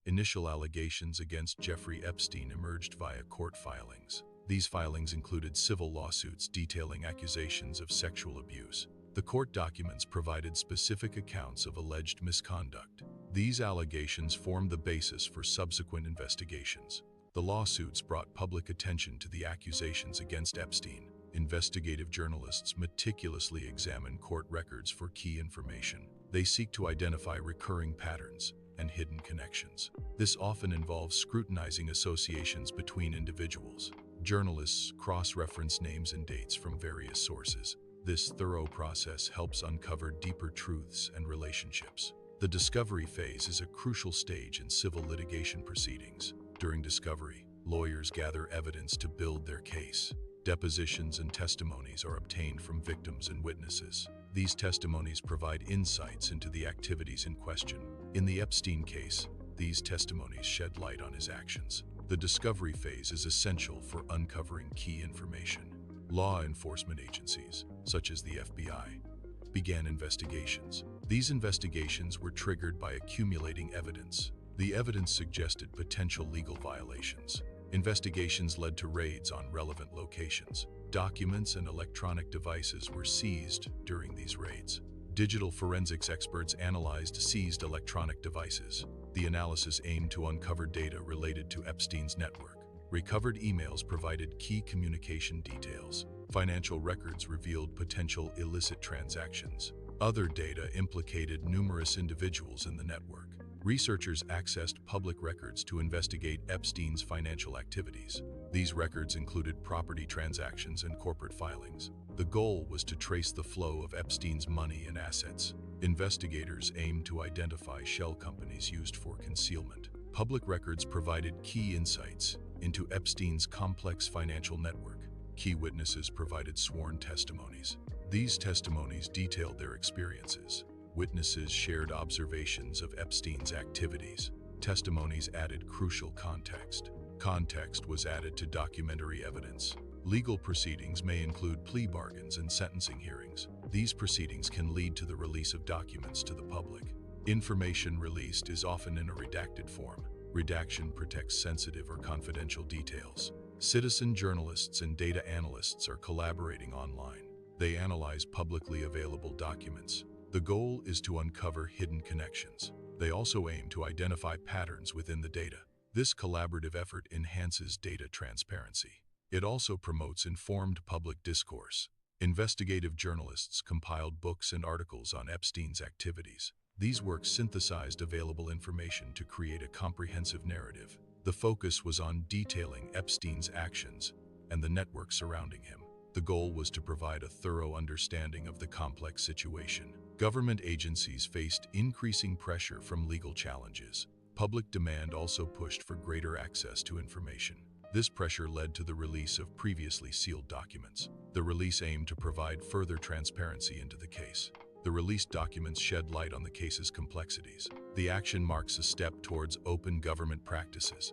Initial allegations against Jeffrey Epstein emerged via court filings. These filings included civil lawsuits detailing accusations of sexual abuse. The court documents provided specific accounts of alleged misconduct. These allegations formed the basis for subsequent investigations. The lawsuits brought public attention to the accusations against Epstein. Investigative journalists meticulously examine court records for key information. They seek to identify recurring patterns and hidden connections. This often involves scrutinizing associations between individuals. Journalists cross-reference names and dates from various sources. This thorough process helps uncover deeper truths and relationships. The discovery phase is a crucial stage in civil litigation proceedings. During discovery, lawyers gather evidence to build their case. Depositions and testimonies are obtained from victims and witnesses. These testimonies provide insights into the activities in question. In the Epstein case, these testimonies shed light on his actions. The discovery phase is essential for uncovering key information. Law enforcement agencies, such as the FBI, began investigations. These investigations were triggered by accumulating evidence. The evidence suggested potential legal violations. Investigations led to raids on relevant locations. Documents and electronic devices were seized during these raids. Digital forensics experts analyzed seized electronic devices. The analysis aimed to uncover data related to Epstein's network. Recovered emails provided key communication details. Financial records revealed potential illicit transactions. Other data implicated numerous individuals in the network. Researchers accessed public records to investigate Epstein's financial activities. These records included property transactions and corporate filings. The goal was to trace the flow of Epstein's money and assets. Investigators aimed to identify shell companies used for concealment. Public records provided key insights into Epstein's complex financial network. Key witnesses provided sworn testimonies. These testimonies detailed their experiences. Witnesses shared observations of Epstein's activities. Testimonies added crucial context. Context was added to documentary evidence. Legal proceedings may include plea bargains and sentencing hearings. These proceedings can lead to the release of documents to the public. Information released is often in a redacted form. Redaction protects sensitive or confidential details. Citizen journalists and data analysts are collaborating online. They analyze publicly available documents. The goal is to uncover hidden connections. They also aim to identify patterns within the data. This collaborative effort enhances data transparency. It also promotes informed public discourse. Investigative journalists compiled books and articles on Epstein's activities. These works synthesized available information to create a comprehensive narrative. The focus was on detailing Epstein's actions and the network surrounding him. The goal was to provide a thorough understanding of the complex situation. Government agencies faced increasing pressure from legal challenges. Public demand also pushed for greater access to information. This pressure led to the release of previously sealed documents. The release aimed to provide further transparency into the case. The released documents shed light on the case's complexities. The action marks a step towards open government practices.